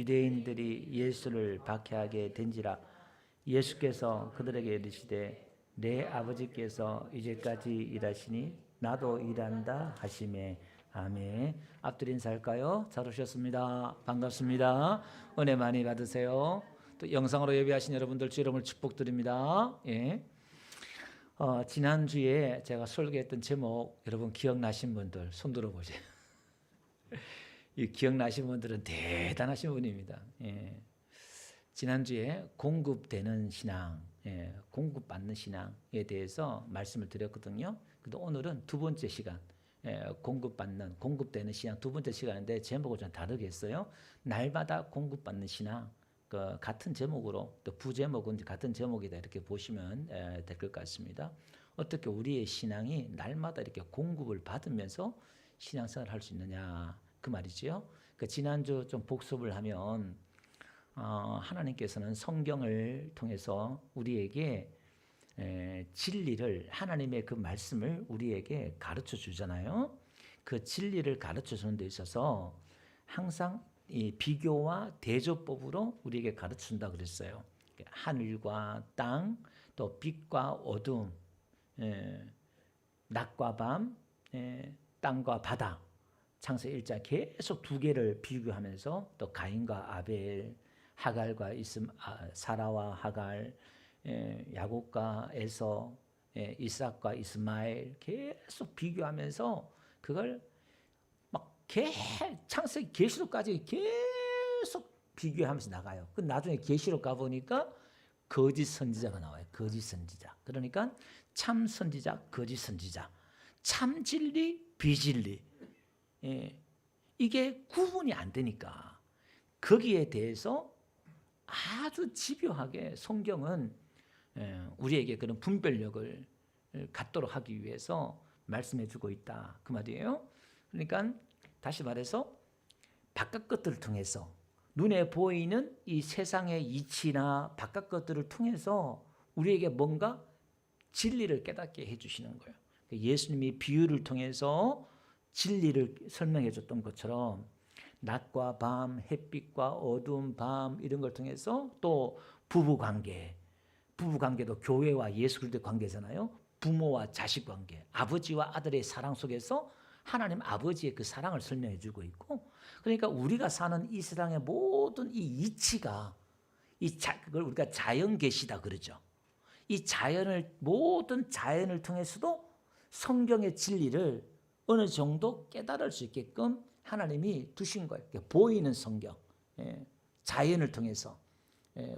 유대인들이 예수를 박해하게 된지라. 예수께서 그들에게 이르시되 내 아버지께서 이제까지 일하시니 나도 일한다 하시매. 아멘. 앞뒤 인사할까요? 잘 오셨습니다. 반갑습니다. 은혜 많이 받으세요. 또 영상으로 예배하신 여러분들 주 이름을 축복드립니다. 예. 지난주에 제가 설교했던 제목 여러분 기억나신 분들 손 들어보세요. 이 기억나신 분들은 대단하신 분입니다. 예. 지난주에 공급되는 신앙, 공급받는 신앙에 대해서 말씀을 드렸거든요. 근데 오늘은 두 번째 시간, 공급받는, 공급되는 신앙 두 번째 시간인데 제목을 좀 다르게 했어요. 날마다 공급받는 신앙, 같은 제목으로 또 부제목은 같은 제목이다 이렇게 보시면 될 것 같습니다. 어떻게 우리의 신앙이 날마다 이렇게 공급을 받으면서 신앙생활을 할 수 있느냐 그 말이지요. 지난주 좀 복습을 하면 하나님께서는 성경을 통해서 우리에게 진리를 하나님의 그 말씀을 우리에게 가르쳐 주잖아요. 그 진리를 가르쳐 주는 데 있어서 항상 이 비교와 대조법으로 우리에게 가르쳐 준다 그랬어요. 하늘과 땅, 또 빛과 어둠, 낮과 밤, 땅과 바다. 창세기 1장 계속 두 개를 비교하면서 또 가인과 아벨, 하갈과 사라와 하갈, 야곱과 에서, 이삭과 이스마엘 계속 비교하면서 그걸 막 창세기 계시록까지 계속 비교하면서 나가요. 그 나중에 계시록 가 보니까 거짓 선지자가 나와요. 거짓 선지자. 그러니까 참 선지자, 거짓 선지자, 참 진리, 비진리. 이게 구분이 안 되니까 거기에 대해서 아주 집요하게 성경은 우리에게 그런 분별력을 갖도록 하기 위해서 말씀해 주고 있다 그 말이에요. 그러니까 다시 말해서 바깥 것들을 통해서 눈에 보이는 이 세상의 이치나 바깥 것들을 통해서 우리에게 뭔가 진리를 깨닫게 해주시는 거예요. 예수님이 비유를 통해서 진리를 설명해 줬던 것처럼 낮과 밤, 햇빛과 어두운 밤 이런 걸 통해서 또 부부관계도 교회와 예수 그리스도의 관계잖아요. 부모와 자식 관계, 아버지와 아들의 사랑 속에서 하나님 아버지의 그 사랑을 설명해 주고 있고, 그러니까 우리가 사는 이 세상의 모든 이 이치가 그걸 우리가 자연 계시다 그러죠. 이 모든 자연을 통해서도 성경의 진리를 어느 정도 깨달을 수 있게끔 하나님이 두신 거예요. 보이는 성경, 자연을 통해서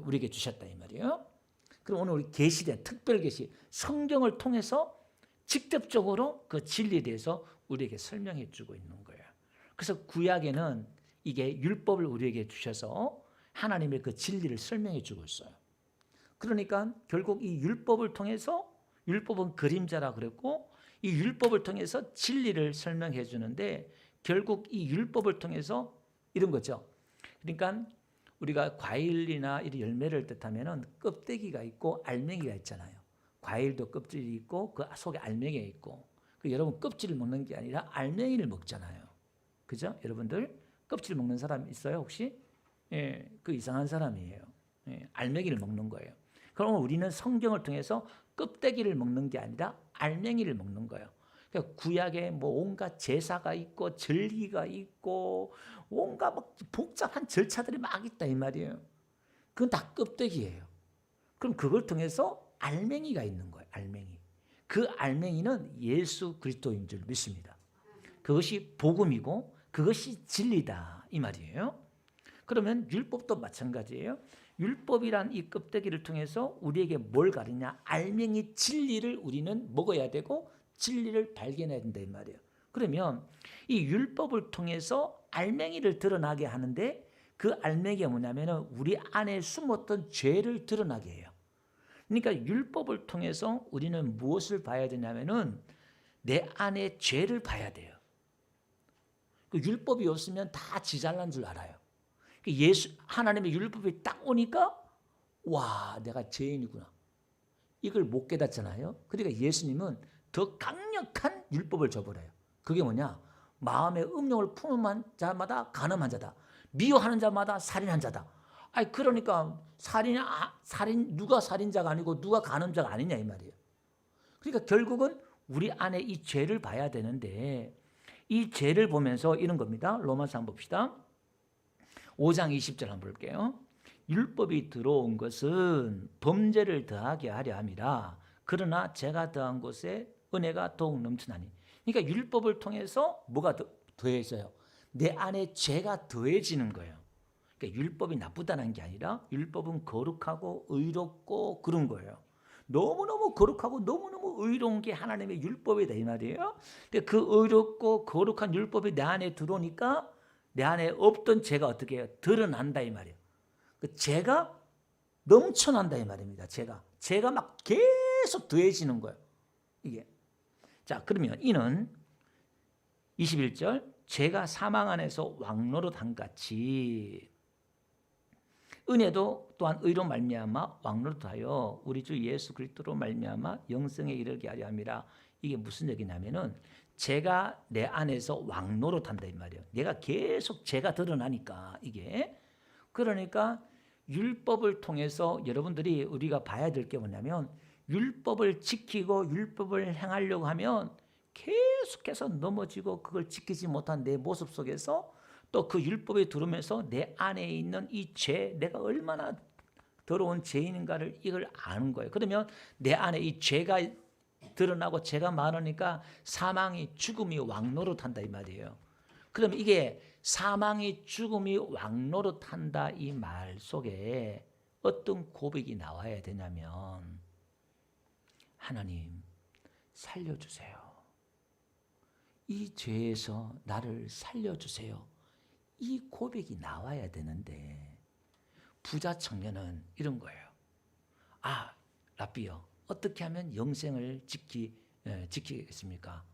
우리에게 주셨다 이 말이에요. 그럼 오늘 우리 계시된 특별 계시, 성경을 통해서 직접적으로 그 진리에 대해서 우리에게 설명해 주고 있는 거예요. 그래서 구약에는 이게 율법을 우리에게 주셔서 하나님의 그 진리를 설명해 주고 있어요. 그러니까 결국 이 율법을 통해서, 율법은 그림자라 그랬고 이 율법을 통해서 진리를 설명해 주는데 결국 이 율법을 통해서 이런 거죠. 그러니까 우리가 과일이나 이런 열매를 뜻하면은 껍데기가 있고 알맹이가 있잖아요. 과일도 껍질이 있고 그 속에 알맹이가 있고. 여러분 껍질을 먹는 게 아니라 알맹이를 먹잖아요. 그죠? 여러분들 껍질 먹는 사람 있어요 혹시? 그 이상한 사람이에요. 알맹이를 먹는 거예요. 그럼 우리는 성경을 통해서 껍데기를 먹는 게 아니라 알맹이를 먹는 거예요. 그러니까 구약에 온갖 제사가 있고 절기가 있고 온갖 복잡한 절차들이 막 있다 이 말이에요. 그건 다 껍데기예요. 그럼 그걸 통해서 알맹이가 있는 거예요. 알맹이. 그 알맹이는 예수 그리스도인 줄 믿습니다. 그것이 복음이고 그것이 진리다 이 말이에요. 그러면 율법도 마찬가지예요. 율법이란 이 껍데기를 통해서 우리에게 뭘 가르냐? 알맹이 진리를 우리는 먹어야 되고 진리를 발견해야 된다 이 말이에요. 그러면 이 율법을 통해서 알맹이를 드러나게 하는데 그 알맹이가 뭐냐면 우리 안에 숨었던 죄를 드러나게 해요. 그러니까 율법을 통해서 우리는 무엇을 봐야 되냐면은 내 안에 죄를 봐야 돼요. 그 율법이 없으면 다 지 잘난 줄 알아요. 하나님의 율법이 딱 오니까 와 내가 죄인이구나. 이걸 못 깨닫잖아요. 그러니까 예수님은 더 강력한 율법을 줘버려요. 그게 뭐냐? 마음의 음욕을 품은 자마다 간음한 자다. 미워하는 자마다 살인한 자다. 아니 그러니까 살인 누가 살인자가 아니고 누가 간음자가 아니냐 이 말이에요. 그러니까 결국은 우리 안에 이 죄를 봐야 되는데 이 죄를 보면서 이런 겁니다. 로마서 한번 봅시다. 5장 20절 한번 볼게요. 율법이 들어온 것은 범죄를 더하게 하려 함이라. 그러나 죄가 더한 곳에 은혜가 더욱 넘치나니. 그러니까 율법을 통해서 뭐가 더해져요? 내 안에 죄가 더해지는 거예요. 그러니까 율법이 나쁘다는 게 아니라 율법은 거룩하고 의롭고 그런 거예요. 너무너무 거룩하고 너무너무 의로운 게 하나님의 율법이다 이 말이에요. 근데 그 의롭고 거룩한 율법이 내 안에 들어오니까 내 안에 없던 죄가 어떻게 해요? 드러난다 이 말이에요. 그 죄가 넘쳐난다 이 말입니다. 죄가 막 계속 더해지는 거예요. 이게. 자, 그러면 이는 21절 죄가 사망 안에서 왕노릇한 같이 은혜도 또한 의로 말미암아 왕노릇하여 우리 주 예수 그리스도로 말미암아 영생에 이르게 하려 함이라. 이게 무슨 얘기냐면은 죄가 내 안에서 왕노릇한다 이 말이에요. 내가 계속 죄가 드러나니까 이게. 그러니까 율법을 통해서 여러분들이 우리가 봐야 될 게 뭐냐면 율법을 지키고 율법을 행하려고 하면 계속해서 넘어지고 그걸 지키지 못한 내 모습 속에서 또 그 율법에 들어오면서 내 안에 있는 이 죄, 내가 얼마나 더러운 죄인인가를 이걸 아는 거예요. 그러면 내 안에 이 죄가 드러나고 죄가 많으니까 사망이 죽음이 왕노릇한다 이 말이에요. 그럼 이게 사망이 죽음이 왕노릇한다 이 말 속에 어떤 고백이 나와야 되냐면 하나님 살려주세요. 이 죄에서 나를 살려주세요. 이 고백이 나와야 되는데 부자 청년은 이런 거예요. 아, 랍비요. 어떻게 하면 영생을 지키겠습니까?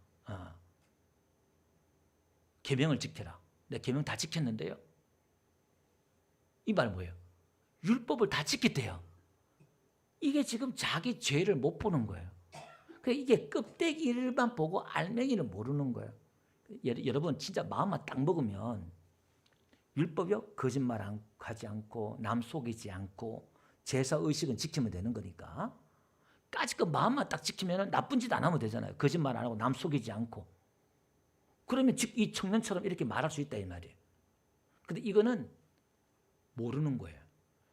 계명을 지켜라. 내 계명 다 지켰는데요. 이 말 뭐예요? 율법을 다 지켰대요. 이게 지금 자기 죄를 못 보는 거예요. 이게 껍데기를만 보고 알맹이를 모르는 거예요. 여러분 진짜 마음만 딱 먹으면 율법이요? 거짓말하지 않고 남 속이지 않고 제사 의식은 지키면 되는 거니까 까짓거 마음만 딱 지키면 나쁜 짓 안 하면 되잖아요. 거짓말 안 하고 남 속이지 않고. 그러면 이 청년처럼 이렇게 말할 수 있다 이 말이에요. 근데 이거는 모르는 거예요.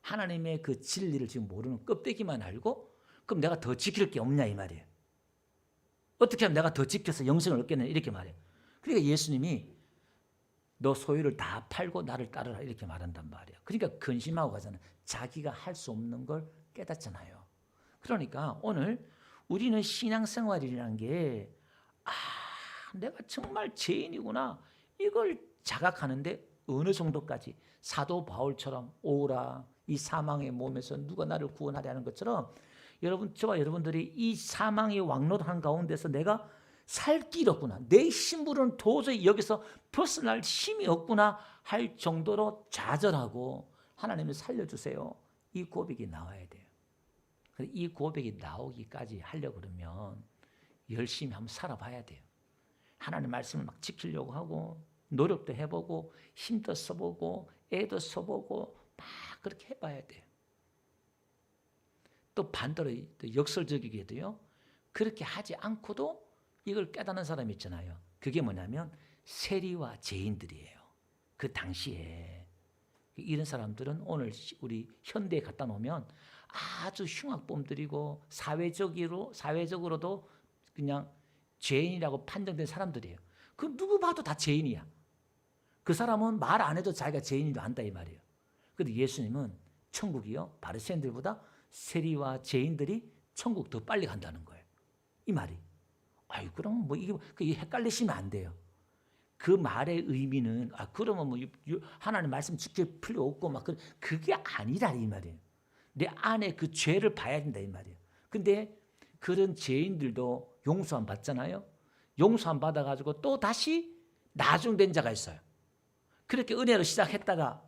하나님의 그 진리를 지금 모르는 껍데기만 알고 그럼 내가 더 지킬 게 없냐 이 말이에요. 어떻게 하면 내가 더 지켜서 영생을 얻겠냐 이렇게 말해요. 그러니까 예수님이 너 소유를 다 팔고 나를 따르라 이렇게 말한단 말이에요. 그러니까 근심하고 가잖아요. 자기가 할 수 없는 걸 깨닫잖아요. 그러니까 오늘 우리는 신앙생활이라는 게 내가 정말 죄인이구나 이걸 자각하는데 어느 정도까지 사도 바울처럼 오라 이 사망의 몸에서 누가 나를 구원하려는 것처럼 여러분 저와 여러분들이 이 사망의 왕노릇한 가운데서 내가 살 길 없구나. 내 힘으로는 도저히 여기서 벗어날 힘이 없구나 할 정도로 좌절하고 하나님을 살려주세요. 이 고백이 나와야 돼요. 이 고백이 나오기까지 하려고 그러면 열심히 한번 살아봐야 돼요. 하나님 말씀을 막 지키려고 하고 노력도 해보고 힘도 써보고 애도 써보고 막 그렇게 해봐야 돼요. 또 반대로 역설적이게도요. 그렇게 하지 않고도 이걸 깨닫는 사람이 있잖아요. 그게 뭐냐면 세리와 죄인들이에요. 그 당시에 이런 사람들은 오늘 우리 현대에 갖다 놓으면 아주 흉악범들이고 사회적으로도 그냥 죄인이라고 판정된 사람들이에요. 그 누구 봐도 다 죄인이야. 그 사람은 말 안 해도 자기가 죄인인 줄 안다 이 말이에요. 그런데 예수님은 천국이요 바리새인들보다 세리와 죄인들이 천국 더 빨리 간다는 거예요. 이 말이. 아유 그럼 뭐 이게 헷갈리시면 안 돼요. 그 말의 의미는 그러면 뭐 하나님 말씀 지킬 필요 없고 막 그게 아니라 이 말이에요. 내 안에 그 죄를 봐야 된다 이 말이에요. 근데 그런 죄인들도 용서 안 받잖아요. 용서 안 받아가지고 또 다시 나중된 자가 있어요. 그렇게 은혜로 시작했다가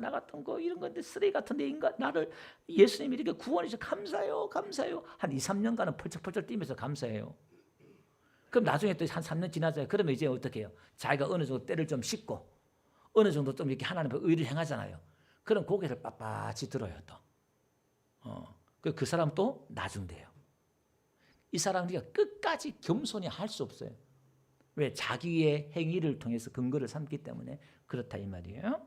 나 같은 거 이런 건데 쓰레기 같은데 인간 나를 예수님이 이렇게 구원해 주셔서 감사해요. 한 2, 3년간은 펄쩍펄쩍 뛰면서 감사해요. 그럼 나중에 또 한 3년 지나잖아요. 그러면 이제 어떻게 해요? 자기가 어느 정도 때를 좀 씻고 어느 정도 좀 이렇게 하나님 앞에 의를 행하잖아요. 그럼 고개를 빳빳이 들어요 또. 그 사람 또 나중돼요. 이 사람은 우리가 끝까지 겸손히 할 수 없어요. 왜? 자기의 행위를 통해서 근거를 삼기 때문에 그렇다 이 말이에요.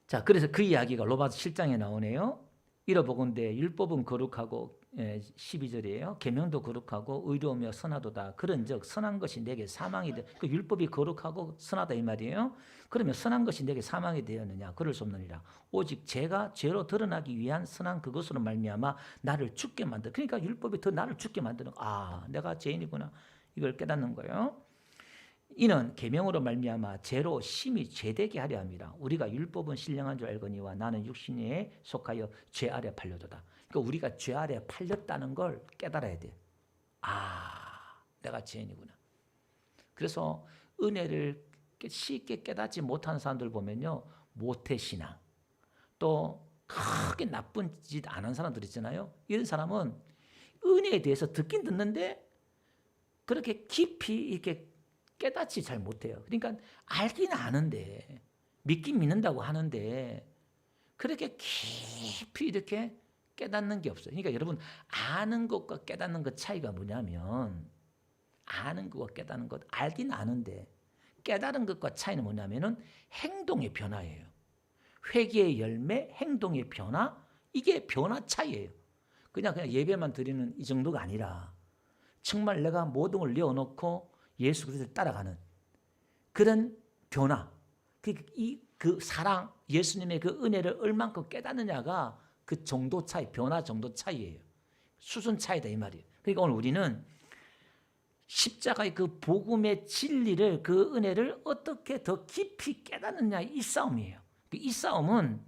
자, 그래서 그 이야기가 로마서 7장에 나오네요. 이러보건대 율법은 거룩하고 12절이에요. 계명도 거룩하고 의로우며 선하도다. 그런즉 선한 것이 내게 사망이 되. 그 율법이 거룩하고 선하다 이 말이에요. 그러면 선한 것이 내게 사망이 되었느냐? 그럴 수 없느니라. 오직 죄가 죄로 드러나기 위한 선한 그것으로 말미암아 나를 죽게 만들. 그러니까 율법이 더 나를 죽게 만드는. 아, 내가 죄인이구나. 이걸 깨닫는 거예요. 이는 계명으로 말미암아 죄로 심히 죄되게 하려 함이라. 우리가 율법은 신령한 줄 알거니와 나는 육신에 속하여 죄 아래 팔려도다. 그러니까 우리가 죄 아래 팔렸다는 걸 깨달아야 돼. 아, 내가 죄인이구나. 그래서 은혜를 쉽게 깨닫지 못하는 사람들 보면요, 모태신앙, 또 크게 나쁜 짓 안 한 사람들 있잖아요. 이런 사람은 은혜에 대해서 듣긴 듣는데 그렇게 깊이 이렇게 깨닫지 잘 못해요. 그러니까 알긴 아는데, 믿긴 믿는다고 하는데 그렇게 깊이 이렇게 깨닫는 게 없어요. 그러니까 여러분, 아는 것과 깨닫는 것 차이가 뭐냐면, 아는 것과 깨닫는 것, 알긴 아는데 깨달은 것과 차이는 뭐냐면은 행동의 변화예요. 회개의 열매, 행동의 변화, 이게 변화 차이예요. 그냥 예배만 드리는 이 정도가 아니라 정말 내가 모든 걸 내어놓고 예수 그리스도를 따라가는 그런 변화, 그 사랑, 예수님의 그 은혜를 얼만큼 깨닫느냐가 그 정도 차이, 변화 정도 차이예요. 수준 차이다 이 말이에요. 그러니까 오늘 우리는 십자가의 그 복음의 진리를, 그 은혜를 어떻게 더 깊이 깨닫느냐, 이 싸움이에요. 이 싸움은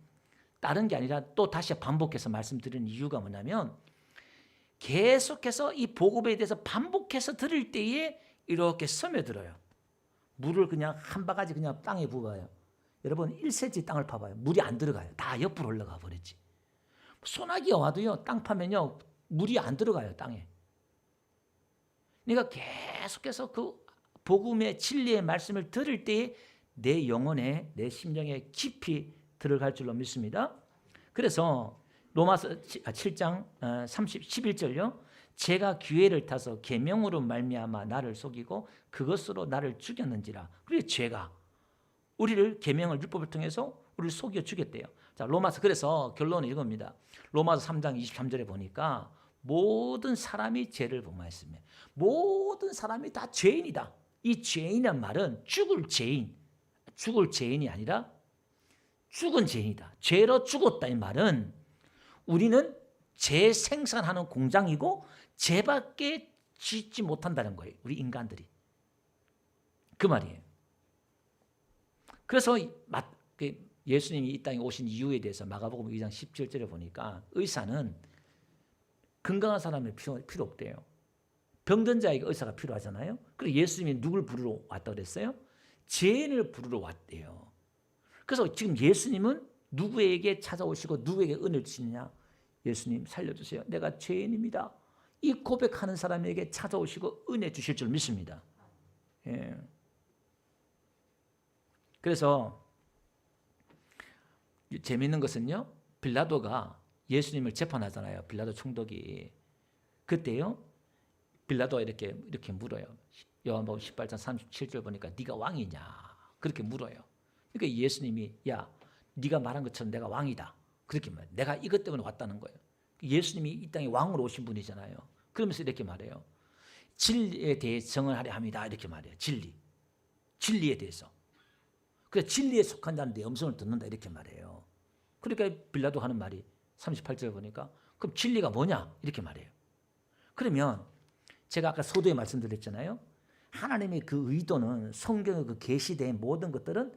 다른 게 아니라 또 다시 반복해서 말씀드리는 이유가 뭐냐면, 계속해서 이 복음에 대해서 반복해서 들을 때에 이렇게 스며들어요. 물을 그냥 한 바가지 그냥 땅에 부어요. 여러분 1cm 땅을 파봐요. 물이 안 들어가요. 다 옆으로 올라가 버렸지. 소나기가 와도요, 땅 파면요, 물이 안 들어가요, 땅에. 그러니까 계속해서 그 복음의 진리의 말씀을 들을 때에 내 영혼에, 내 심령에 깊이 들어갈 줄로 믿습니다. 그래서 로마서 7장 11절요. 제가 기회를 타서 계명으로 말미암아 나를 속이고 그것으로 나를 죽였는지라. 그래서 죄가 우리를, 계명을, 율법을 통해서 우리를 속여 죽였대요. 자, 로마서, 그래서 결론은 이겁니다. 로마서 3장 23절에 보니까 모든 사람이 죄를 범하였으며 모든 사람이 다 죄인이다. 이 죄인이란 말은 죽을 죄인이 아니라 죽은 죄인이다. 죄로 죽었다 이 말은 우리는 죄 생산하는 공장이고 죄밖에 짓지 못한다는 거예요. 우리 인간들이. 그 말이에요. 그래서 예수님이 이 땅에 오신 이유에 대해서 마가복음 2장 17절에 보니까 의사는 건강한 사람이 필요 없대요. 병든 자에게 의사가 필요하잖아요. 그래서 예수님이 누굴 부르러 왔다고 그랬어요? 죄인을 부르러 왔대요. 그래서 지금 예수님은 누구에게 찾아오시고 누구에게 은혜를 주시느냐? 예수님 살려주세요. 내가 죄인입니다. 이 고백하는 사람에게 찾아오시고 은혜 주실 줄 믿습니다. 예. 그래서 재미있는 것은요, 빌라도가 예수님을 재판하잖아요. 빌라도 총독이. 그때요, 빌라도가 이렇게 물어요. 요한복음 18장 37절 보니까 네가 왕이냐? 그렇게 물어요. 그러니까 예수님이, 야, 네가 말한 것처럼 내가 왕이다. 그렇게 말해요. 내가 이것 때문에 왔다는 거예요. 예수님이 이 땅에 왕으로 오신 분이잖아요. 그러면서 이렇게 말해요. 진리에 대해 정언하려 합니다. 이렇게 말해요. 진리에 대해서. 그래서 진리에 속한 자는 내 음성을 듣는다. 이렇게 말해요. 그러니까 빌라도 하는 말이 38절 보니까 그럼 진리가 뭐냐? 이렇게 말해요. 그러면 제가 아까 서두에 말씀드렸잖아요. 하나님의 그 의도는, 성경의 그 계시된 모든 것들은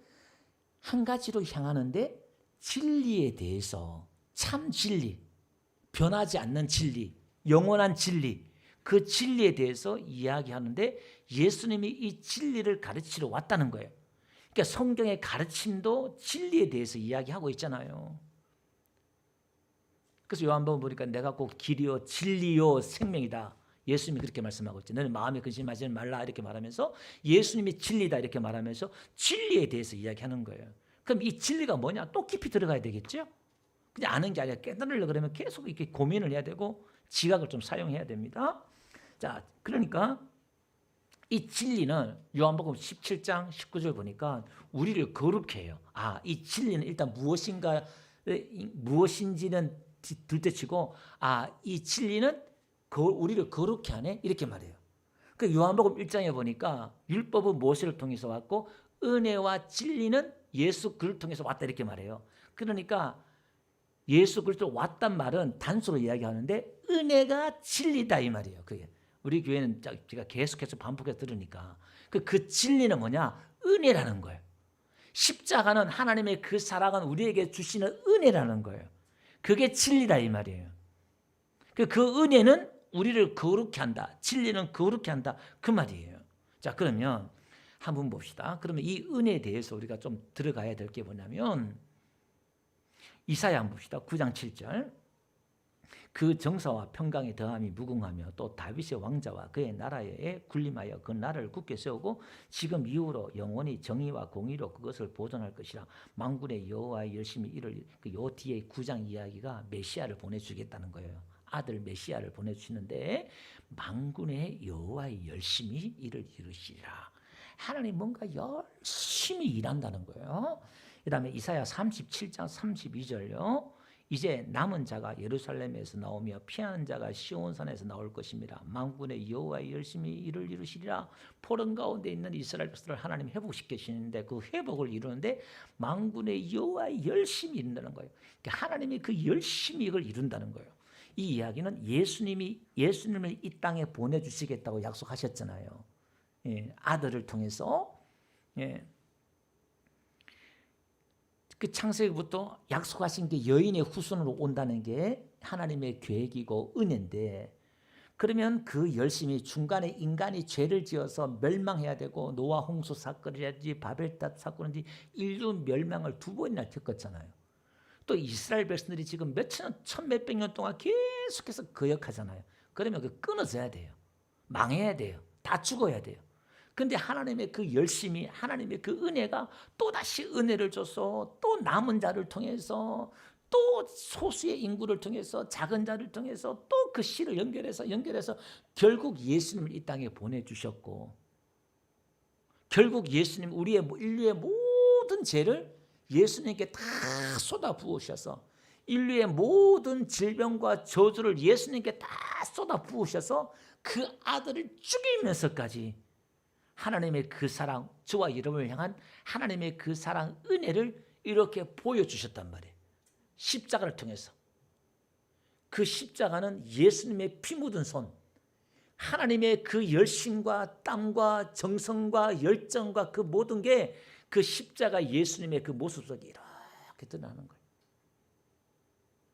한 가지로 향하는데 진리에 대해서, 참 진리, 변하지 않는 진리, 영원한 진리, 그 진리에 대해서 이야기하는데 예수님이 이 진리를 가르치러 왔다는 거예요. 그러니까 성경의 가르침도 진리에 대해서 이야기하고 있잖아요. 그래서 요한복음 보니까 내가 꼭 길이요 진리요 생명이다. 예수님이 그렇게 말씀하고 있죠. 너는 마음에 근심하지 말라 이렇게 말하면서 예수님이 진리다 이렇게 말하면서 진리에 대해서 이야기하는 거예요. 그럼 이 진리가 뭐냐? 또 깊이 들어가야 되겠죠? 그냥 아는 게 아니라 깨달으려고 그러면 계속 이렇게 고민을 해야 되고 지각을 좀 사용해야 됩니다. 자, 그러니까 이 진리는 요한복음 17장 19절 보니까 우리를 거룩해 해요. 아, 이 진리는 일단 무엇인지는 둘째치고 이 진리는 우리를 거룩해 하네 이렇게 말해요. 그 요한복음 1장에 보니까 율법은 모세를 통해서 왔고 은혜와 진리는 예수 그리스도를 통해서 왔다 이렇게 말해요. 그러니까 예수 그리스도 왔단 말은 단수로 이야기하는데 은혜가 진리다 이 말이에요. 그게 우리 교회는 제가 계속해서 반복해서 들으니까 그 진리는 뭐냐? 은혜라는 거예요. 십자가는 하나님의 그 사랑은 우리에게 주시는 은혜라는 거예요. 그게 진리다 이 말이에요. 그 은혜는 우리를 거룩해 한다. 진리는 거룩해 한다. 그 말이에요. 자, 그러면 한번 봅시다. 그러면 이 은혜에 대해서 우리가 좀 들어가야 될 게 뭐냐면 이사야 한번 봅시다. 9장 7절. 그 정사와 평강의 더함이 무궁하며 또 다윗의 왕자와 그의 나라에 군림하여 그 나라를 굳게 세우고 지금 이후로 영원히 정의와 공의로 그것을 보존할 것이라. 만군의 여호와의 열심히 이를 요 뒤에 9장 이야기가 메시아를 보내주겠다는 거예요. 아들 메시아를 보내주시는데 만군의 여호와의 열심히 이를 이루시리라. 하나님 뭔가 열심히 일한다는 거예요. 그 다음에 이사야 37장 32절요. 이제 남은 자가 예루살렘에서 나오며 피하는 자가 시온산에서 나올 것입니다. 만군의 여호와의 열심히 이를 이루시리라. 포럼 가운데 있는 이스라엘 백성을 하나님 회복시키시는데 그 회복을 이루는데 만군의 여호와의 열심히 이룬다는 거예요. 그러니까 하나님이 그 열심히 이걸 이룬다는 거예요. 이 이야기는 예수님을 이 땅에 보내주시겠다고 약속하셨잖아요. 예, 아들을 통해서. 예. 그 창세기부터 약속하신 게 여인의 후손으로 온다는 게 하나님의 계획이고 은혜인데, 그러면 그 열심히 중간에 인간이 죄를 지어서 멸망해야 되고 노아 홍수 사건이라든지 바벨탑 사건인지 인류 멸망을 2번이나 겪었잖아요. 또 이스라엘 백성들이 지금 몇백 년 동안 계속해서 거역하잖아요. 그러면 그 끊어져야 돼요. 망해야 돼요. 다 죽어야 돼요. 근데 하나님의 그 열심이, 하나님의 그 은혜가 또다시 은혜를 줘서 또 남은 자를 통해서 또 소수의 인구를 통해서 작은 자를 통해서 또 그 씨를 연결해서 결국 예수님을 이 땅에 보내주셨고, 결국 예수님 우리의 인류의 모든 죄를 예수님께 다 쏟아 부으셔서 인류의 모든 질병과 저주를 예수님께 다 쏟아 부으셔서 그 아들을 죽이면서까지 하나님의 그 사랑, 저와 여러분을 향한 하나님의 그 사랑, 은혜를 이렇게 보여주셨단 말이에요. 십자가를 통해서. 그 십자가는 예수님의 피 묻은 손, 하나님의 그 열심과 땀과 정성과 열정과 그 모든 게 그 십자가 예수님의 그 모습 속에 이렇게 드러나는 거예요.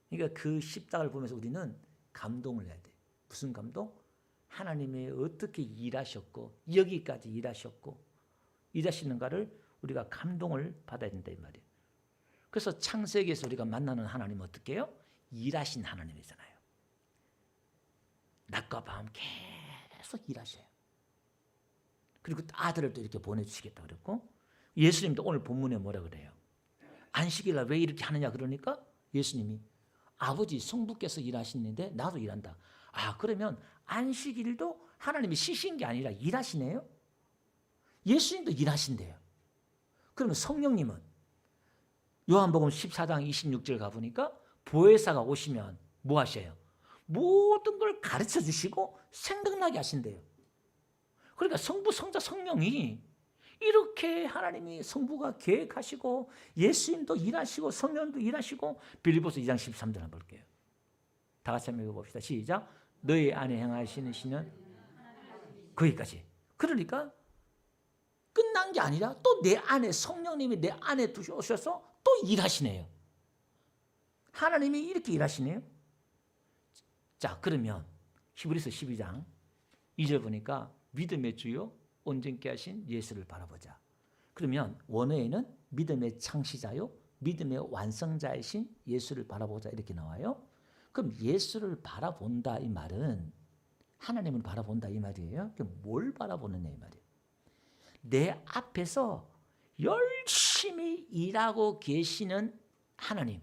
그러니까 그 십자가를 보면서 우리는 감동을 해야 돼요. 무슨 감동? 하나님이 어떻게 일하셨고 여기까지 일하셨고 일하시는가를 우리가 감동을 받아야 된다 이 말이에요. 그래서 창세기에서 우리가 만나는 하나님은 어떻게 해요? 일하신 하나님이잖아요. 낮과 밤 계속 일하셔요. 그리고 아들을 또 이렇게 보내주시겠다 그랬고, 예수님도 오늘 본문에 뭐라 그래요? 안식일날 왜 이렇게 하느냐 그러니까 예수님이 아버지 성부께서 일하시는데 나도 일한다. 그러면 안식일도 하나님이 쉬신 게 아니라 일하시네요? 예수님도 일하신대요. 그러면 성령님은 요한복음 14장 26절 가보니까 보혜사가 오시면 뭐 하셔요? 모든 걸 가르쳐 주시고 생각나게 하신대요. 그러니까 성부, 성자, 성령이 이렇게 하나님이 성부가 계획하시고 예수님도 일하시고 성령도 일하시고. 빌립보서 2장 13절 한번 볼게요. 다 같이 한번 읽어봅시다. 시작. 너희 안에 행하시는 신은 거기까지. 그러니까 끝난 게 아니라 또 내 안에 성령님이 내 안에 두셔서 또 일하시네요. 하나님이 이렇게 일하시네요. 자, 그러면 히브리서 12장 2절 보니까 믿음의 주요 온전케 하신 예수를 바라보자. 그러면 원어에는 믿음의 창시자요 믿음의 완성자이신 예수를 바라보자 이렇게 나와요. 그럼 예수를 바라본다 이 말은 하나님을 바라본다 이 말이에요. 뭘 바라보느냐 이 말이에요. 내 앞에서 열심히 일하고 계시는 하나님,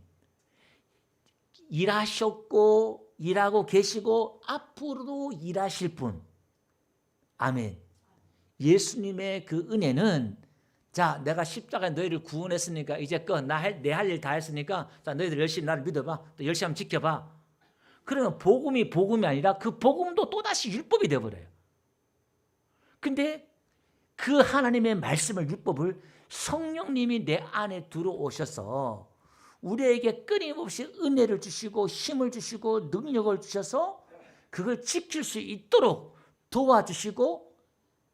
일하셨고 일하고 계시고 앞으로도 일하실 분. 아멘. 예수님의 그 은혜는 자, 내가 십자가에 너희를 구원했으니까 이제 내 할 일 다 했으니까 자, 너희들 열심히 나를 믿어봐. 또 열심히 한번 지켜봐. 그러면 복음이 아니라 그 복음도 또다시 율법이 되어버려요. 근데 그 하나님의 말씀을, 율법을 성령님이 내 안에 들어오셔서 우리에게 끊임없이 은혜를 주시고 힘을 주시고 능력을 주셔서 그걸 지킬 수 있도록 도와주시고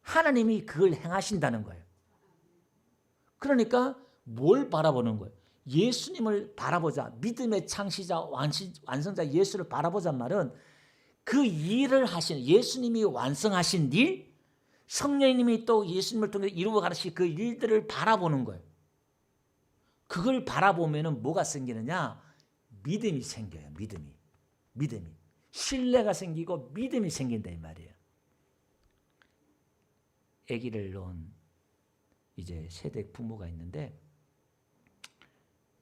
하나님이 그걸 행하신다는 거예요. 그러니까 뭘 바라보는 거예요? 예수님을 바라보자. 믿음의 창시자 완성자 예수를 바라보자는 말은 그 일을 하신 예수님이 완성하신 일, 성령님이 또 예수님을 통해 이루어 가신 그 일들을 바라보는 거예요. 그걸 바라보면은 뭐가 생기느냐? 믿음이 생겨요. 믿음이. 신뢰가 생기고 믿음이 생긴다 이 말이에요. 아기를 낳은 이제 세대 부모가 있는데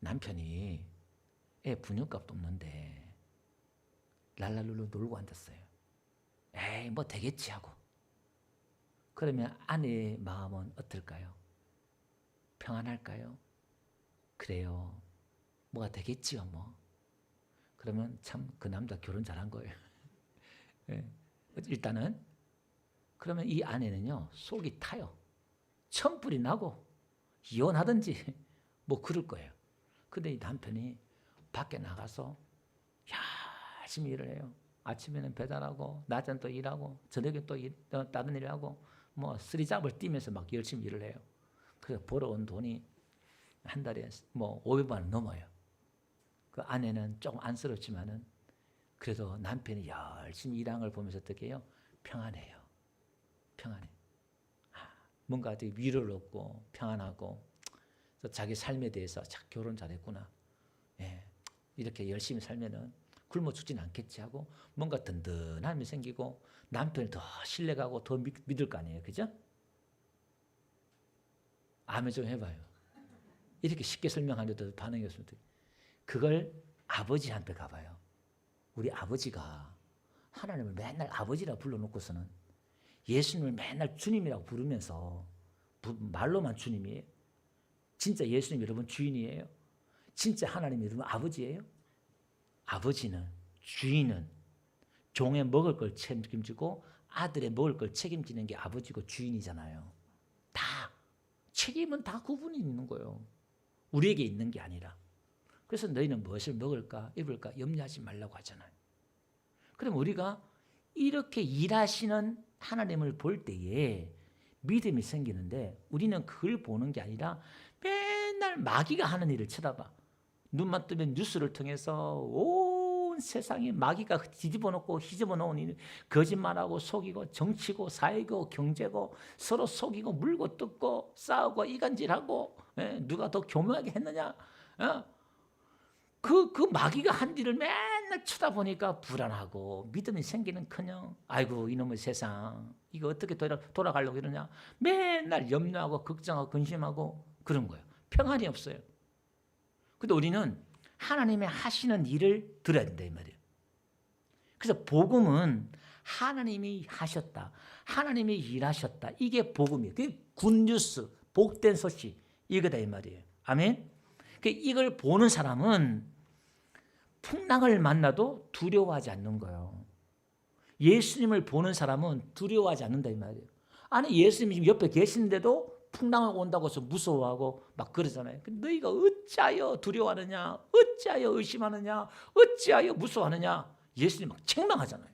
남편이 애 분유값도 없는데 랄랄룰루 놀고 앉았어요. 에이 뭐 되겠지 하고. 그러면 아내의 마음은 어떨까요? 평안할까요? 그래요. 뭐가 되겠지요 뭐. 그러면 참 그 남자 결혼 잘한 거예요. 네. 일단은 그러면 이 아내는요 속이 타요. 천불이 나고 이혼하든지 뭐 그럴 거예요. 근데 이 남편이 밖에 나가서 열심히 일을 해요. 아침에는 배달하고 낮에는 또 일하고 저녁에 또 다른 일을 하고 뭐 쓰리잡을 뛰면서 막 열심히 일을 해요. 그래서 벌어온 돈이 한 달에 뭐 500만 원 넘어요. 그 아내는 조금 안쓰럽지만은 그래도 남편이 열심히 일하는 걸 보면서 어떻게 해요? 평안해요. 평안해. 뭔가 되게 위로를 얻고 평안하고 자기 삶에 대해서 참 결혼 잘했구나. 예, 이렇게 열심히 살면은 굶어 죽진 않겠지 하고 뭔가 든든함이 생기고 남편이 더 신뢰가고 더 믿을 거 아니에요. 그죠? 아멘 좀 해봐요. 이렇게 쉽게 설명하는데도 반응이 없으면 그걸 아버지한테 가봐요. 우리 아버지가 하나님을 맨날 아버지라 불러놓고서는 예수님을 맨날 주님이라고 부르면서 말로만 주님이에요. 진짜 예수님 여러분 주인이에요? 진짜 하나님 여러분 아버지예요? 아버지는 주인은 종의 먹을 걸 책임지고 아들의 먹을 걸 책임지는 게 아버지고 주인이잖아요. 다 책임은 다 구분이 있는 거예요. 우리에게 있는 게 아니라. 그래서 너희는 무엇을 먹을까 입을까 염려하지 말라고 하잖아요. 그럼 우리가 이렇게 일하시는 하나님을 볼 때에 믿음이 생기는데 우리는 그걸 보는 게 아니라 맨날 마귀가 하는 일을 쳐다봐. 눈만 뜨면 뉴스를 통해서 온 세상에 마귀가 뒤집어 놓고 휘집어 놓은 일, 거짓말하고 속이고 정치고 사회고 경제고 서로 속이고 물고 뜯고 싸우고 이간질하고 누가 더 교묘하게 했느냐. 그 마귀가 한 일을 맨날 쳐다보니까 불안하고 믿음이 생기는커녕 아이고 이놈의 세상 이거 어떻게 돌아가려고 이러냐. 맨날 염려하고 걱정하고 근심하고 그런 거예요. 평안이 없어요. 근데 우리는 하나님의 하시는 일을 들어야 된다 이 말이에요. 그래서 복음은 하나님이 하셨다. 하나님이 일하셨다. 이게 복음이에요. 그게 굿뉴스, 복된 소식 이거다 이 말이에요. 아멘. 이걸 보는 사람은 풍랑을 만나도 두려워하지 않는 거예요. 예수님을 보는 사람은 두려워하지 않는다 이 말이에요. 아니 예수님이 지금 옆에 계시는데도 풍랑을 온다고 해서 무서워하고 막 그러잖아요. 너희가 어찌하여 두려워하느냐, 어찌하여 의심하느냐, 어찌하여 무서워하느냐. 예수님 막 책망하잖아요.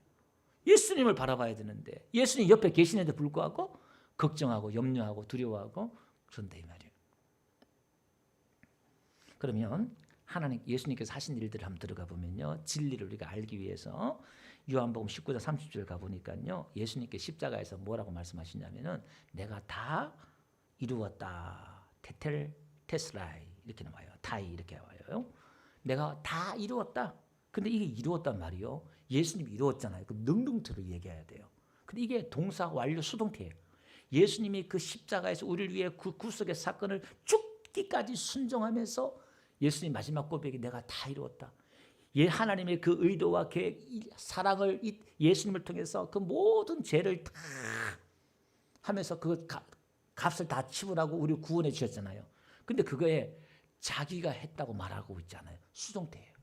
예수님을 바라봐야 되는데 예수님 옆에 계시는데 불구하고 걱정하고 염려하고 두려워하고 그런다 이 말이에요. 그러면 하나님 예수님께서 하신 일들을 한번 들어가 보면요. 진리를 우리가 알기 위해서 요한복음 19장 30절 가보니까요. 예수님께 십자가에서 뭐라고 말씀하시냐면은 내가 다 이루었다. 테텔 테슬라이 이렇게 나와요. 타이 이렇게 와요. 내가 다 이루었다. 근데 이게 이루었단 말이요. 예수님이 이루었잖아요. 그 능동태로 얘기해야 돼요. 근데 이게 동사 완료 수동태예요. 예수님이 그 십자가에서 우리를 위해 그 구속의 사건을 죽기까지 순종하면서 예수님 마지막 고백이 내가 다 이루었다. 하나님의 그 의도와 계획, 사랑을 예수님을 통해서 그 모든 죄를 다 하면서 그 값을 다 치부라고 우리 구원해 주셨잖아요. 근데 그거에 자기가 했다고 말하고 있잖아요. 수동태예요.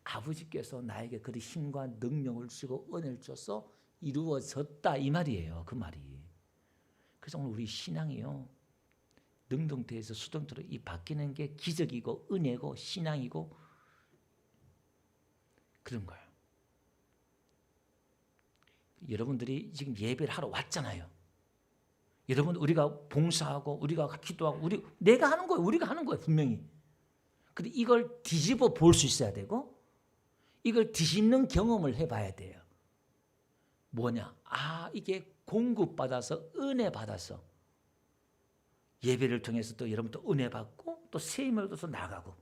아버지께서 나에게 그 힘과 능력을 주시고 은혜를 줘서 이루어졌다 이 말이에요. 그 말이. 그래서 오늘 우리 신앙이요. 능동태에서 수동태로 이 바뀌는 게 기적이고 은혜고 신앙이고 그런 거예요. 여러분들이 지금 예배를 하러 왔잖아요. 여러분 우리가 봉사하고 우리가 기도하고 내가 하는 거예요. 우리가 하는 거예요. 분명히. 근데 이걸 뒤집어 볼 수 있어야 되고 이걸 뒤집는 경험을 해봐야 돼요. 뭐냐? 이게 공급받아서 은혜 받아서 예배를 통해서 또 여러분 또 은혜 받고 또 세임을 얻어서 나가고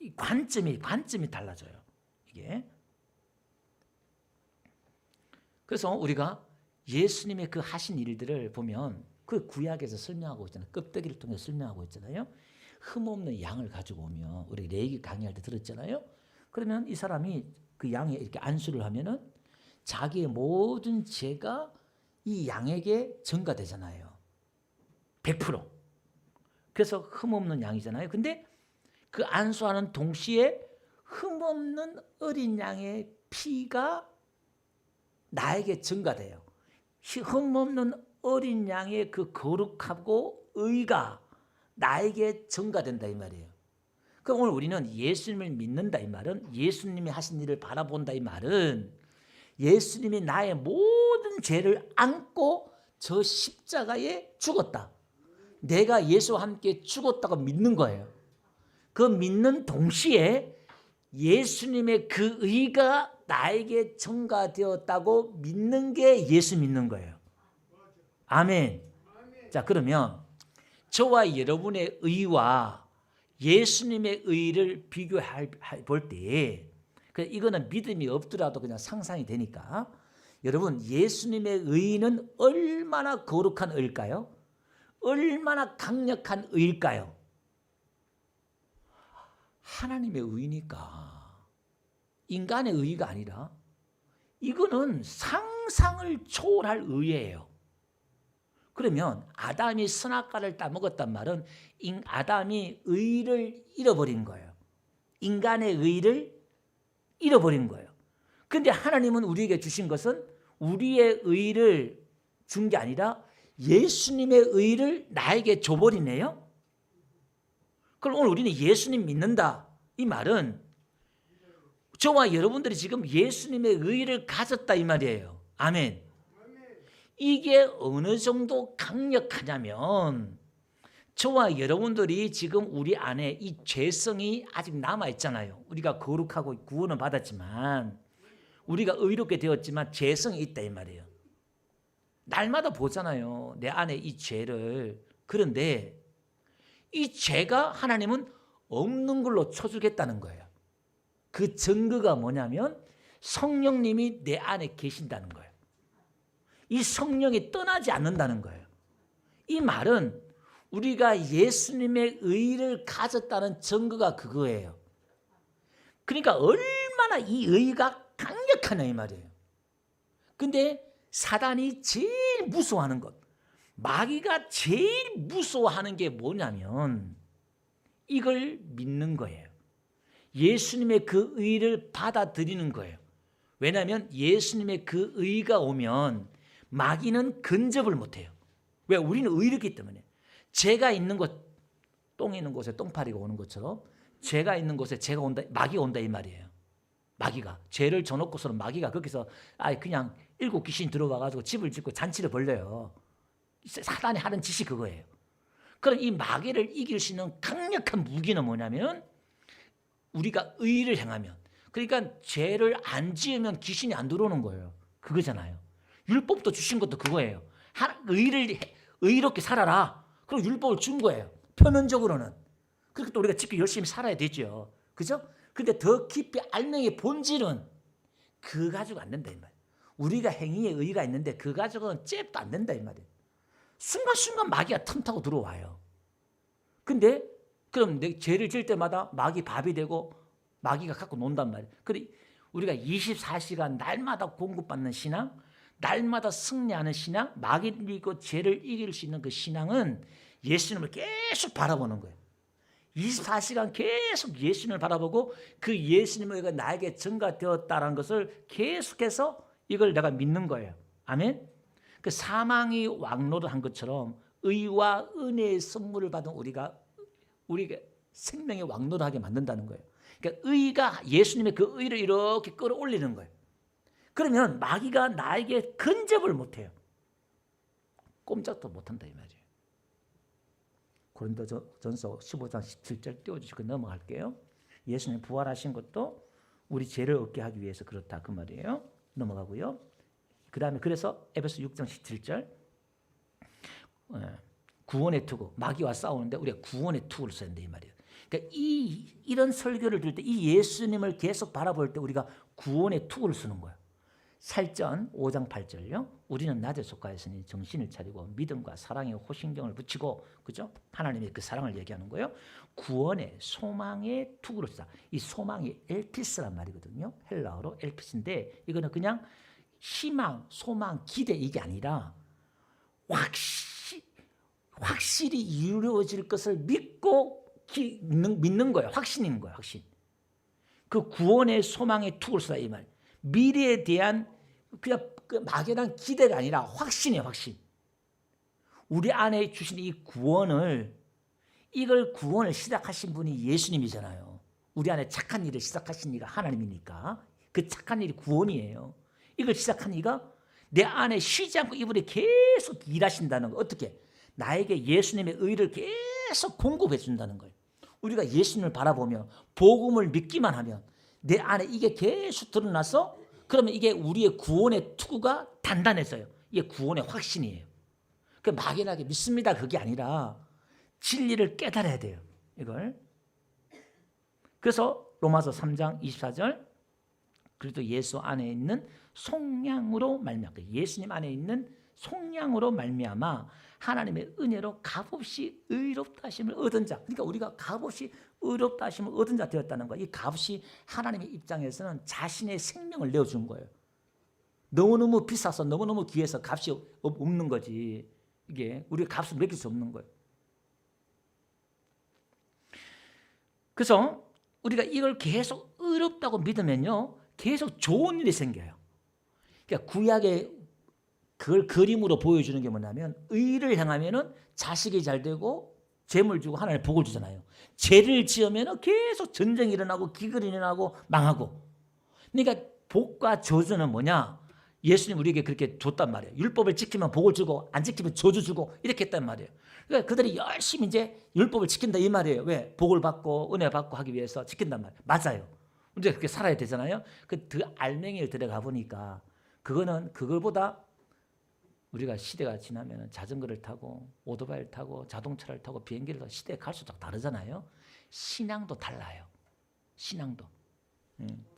이 관점이 달라져요. 이게. 그래서 우리가 예수님의 그 하신 일들을 보면 그 구약에서 설명하고 있잖아요. 껍데기를 통해 설명하고 있잖아요. 흠없는 양을 가지고 오면 우리 레위기 강의할 때 들었잖아요. 그러면 이 사람이 그 양에 이렇게 안수를 하면은 자기의 모든 죄가 이 양에게 전가되잖아요. 100%. 그래서 흠없는 양이잖아요. 근데 그 안수하는 동시에 흠없는 어린 양의 피가 나에게 전가돼요. 흠없는 어린 양의 그 거룩하고 의가 나에게 전가된다 이 말이에요. 그럼 오늘 우리는 예수님을 믿는다 이 말은 예수님이 하신 일을 바라본다 이 말은 예수님이 나의 모든 죄를 안고 저 십자가에 죽었다. 내가 예수와 함께 죽었다고 믿는 거예요. 그 믿는 동시에 예수님의 그 의가 나에게 전가되었다고 믿는 게 예수 믿는 거예요. 아멘. 자, 그러면 저와 여러분의 의와 예수님의 의를 비교해 볼 때 이거는 믿음이 없더라도 그냥 상상이 되니까 여러분 예수님의 의는 얼마나 거룩한 의일까요? 얼마나 강력한 의일까요? 하나님의 의니까 인간의 의가 아니라 이거는 상상을 초월할 의예요. 그러면 아담이 선악과를 따먹었단 말은 아담이 의를 잃어버린 거예요. 인간의 의를 잃어버린 거예요. 그런데 하나님은 우리에게 주신 것은 우리의 의를 준 게 아니라 예수님의 의를 나에게 줘버리네요. 그럼 오늘 우리는 예수님 믿는다. 이 말은 저와 여러분들이 지금 예수님의 의를 가졌다 이 말이에요. 아멘. 이게 어느 정도 강력하냐면 저와 여러분들이 지금 우리 안에 이 죄성이 아직 남아있잖아요. 우리가 거룩하고 구원을 받았지만 우리가 의롭게 되었지만 죄성이 있다 이 말이에요. 날마다 보잖아요. 내 안에 이 죄를. 그런데 이 죄가 하나님은 없는 걸로 쳐주겠다는 거예요. 그 증거가 뭐냐면 성령님이 내 안에 계신다는 거예요. 이 성령이 떠나지 않는다는 거예요. 이 말은 우리가 예수님의 의를 가졌다는 증거가 그거예요. 그러니까 얼마나 이 의가 강력하냐 이 말이에요. 근데 사단이 제일 무서워하는 것, 마귀가 제일 무서워하는 게 뭐냐면 이걸 믿는 거예요. 예수님의 그 의를 받아들이는 거예요. 왜냐하면 예수님의 그 의가 오면 마귀는 근접을 못해요. 왜? 우리는 의롭기 때문에. 죄가 있는 곳, 똥이 있는 곳에 똥파리가 오는 것처럼 죄가 있는 곳에 죄가 온다, 마귀가 온다 이 말이에요. 마귀가 죄를 져놓고서는 마귀가 거기서 그냥 7 귀신 들어와가지고 집을 짓고 잔치를 벌려요. 사단이 하는 짓이 그거예요. 그럼 이 마귀를 이길 수 있는 강력한 무기는 뭐냐면 우리가 의를 행하면, 그러니까 죄를 안 지으면 귀신이 안 들어오는 거예요. 그거잖아요. 율법도 주신 것도 그거예요. 의롭게 살아라. 그리고 율법을 준 거예요. 표면적으로는. 그렇게 또 우리가 지키 열심히 살아야 되죠. 그죠? 근데 더 깊이 알맹이의 본질은 그 가지고 안 된다 이 말이에요. 우리가 행위에 의의가 있는데 그 가지고는 잽도 안 된다 이 말이에요. 순간순간 마귀가 틈타고 들어와요. 근데 그럼 내 죄를 질 때마다 마귀 밥이 되고 마귀가 갖고 논단 말이에요. 그래 우리가 24시간 날마다 공급받는 신앙, 날마다 승리하는 신앙, 마귀를 이기고 죄를 이길 수 있는 그 신앙은 예수님을 계속 바라보는 거예요. 24시간 계속 예수님을 바라보고 그 예수님의 나에게 증가되었다는 것을 계속해서 이걸 내가 믿는 거예요. 아멘. 그 사망이 왕노를 한 것처럼 의와 은혜의 선물을 받은 우리가 생명의 왕노를 하게 만든다는 거예요. 그러니까 의가 예수님의 그 의를 이렇게 끌어올리는 거예요. 그러면 마귀가 나에게 근접을 못해요. 꼼짝도 못한다 이 말이에요. 고린도전서 15장 17절 띄워주시고 넘어갈게요. 예수님 부활하신 것도 우리 죄를 얻게 하기 위해서 그렇다 그 말이에요. 넘어가고요. 그 다음에 그래서 에베소 6장 17절 구원의 투구, 마귀와 싸우는데 우리가 구원의 투구를 써야 된다 이 말이에요. 그러니까 이런 설교를 들을 때 이 예수님을 계속 바라볼 때 우리가 구원의 투구를 쓰는 거예요. 살전 5장 8절요. 우리는 낮에 속하였으니 정신을 차리고 믿음과 사랑의 호신경을 붙이고, 그죠? 하나님의 그 사랑을 얘기하는 거예요. 구원의 소망의 투구를 쓰다. 이 소망이 엘피스란 말이거든요. 헬라어로 엘피스인데 이거는 그냥 희망, 소망, 기대 이게 아니라 확실히 이루어질 것을 믿고 믿는 거예요. 확신인 거예요. 확신. 그 구원의 소망의 투구를 쓰다 이 말. 미래에 대한 그냥 그 막연한 기대가 아니라 확신이에요. 확신. 우리 안에 주신 이 구원을 시작하신 분이 예수님이잖아요. 우리 안에 착한 일을 시작하신 이가 하나님이니까 그 착한 일이 구원이에요. 이걸 시작한 이가 내 안에 쉬지 않고 이분이 계속 일하신다는 거. 어떻게? 나에게 예수님의 의를 계속 공급해 준다는 거예요. 우리가 예수님을 바라보며 복음을 믿기만 하면 내 안에 이게 계속 드러나서 그러면 이게 우리의 구원의 투구가 단단해져요. 이게 구원의 확신이에요. 그 막연하게 믿습니다 그게 아니라 진리를 깨달아야 돼요. 이걸. 그래서 로마서 3장 24절 그리스도 예수 안에 있는 속량으로 말미암아 예수님 안에 있는 속량으로 말미암아 하나님의 은혜로 값없이 의롭다 하심을 얻은 자. 그러니까 우리가 값없이 의롭다 하심을 얻은 자 되었다는 거예요. 이 값이 하나님의 입장에서는 자신의 생명을 내어준 거예요. 너무너무 비싸서 너무너무 귀해서 값이 없는 거지. 이게 우리가 값을 매길 수 없는 거예요. 그래서 우리가 이걸 계속 의롭다고 믿으면요 계속 좋은 일이 생겨요. 그러니까 구약의 그걸 그림으로 보여주는 게 뭐냐면 의를 행하면은 자식이 잘 되고 재물 주고 하나님 복을 주잖아요. 죄를 지으면은 계속 전쟁이 일어나고 기근이 일어나고 망하고. 그러니까 복과 저주는 뭐냐? 예수님 우리에게 그렇게 줬단 말이에요. 율법을 지키면 복을 주고 안 지키면 저주 주고 이렇게 했단 말이에요. 그러니까 그들이 열심히 이제 율법을 지킨다 이 말이에요. 왜? 복을 받고 은혜 받고 하기 위해서 지킨단 말이에요. 맞아요. 우리가 그렇게 살아야 되잖아요. 그 알맹이를 들어가 보니까 그거는 그걸보다 우리가 시대가 지나면 자전거를 타고 오토바이를 타고 자동차를 타고 비행기를 타고 시대에 갈수록 다르잖아요. 신앙도 달라요. 신앙도.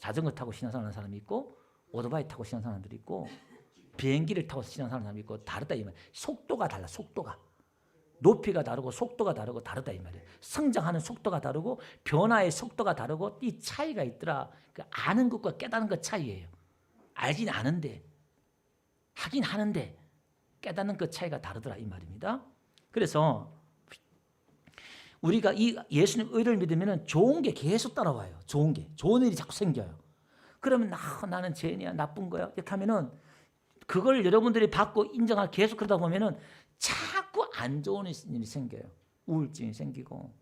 자전거 타고 신앙생활하는 사람이 있고 오토바이 타고 신앙생활하는 사람들이 있고 비행기를 타고 신앙생활하는 사람이 있고 다르다 이 말이에요. 속도가 달라. 속도가. 높이가 다르고 속도가 다르고 다르다 이 말이에요. 성장하는 속도가 다르고 변화의 속도가 다르고 이 차이가 있더라. 그 아는 것과 깨닫는 것 차이예요. 알긴 아는데 하긴 하는데 깨닫는 그 차이가 다르더라 이 말입니다. 그래서 우리가 이 예수님 의를 믿으면 좋은 게 계속 따라와요. 좋은 일이 자꾸 생겨요. 그러면 나는 죄인이야 나쁜 거야 이렇게 하면은 그걸 여러분들이 받고 인정하고 계속 그러다 보면은 자꾸 안 좋은 일이 생겨요. 우울증이 생기고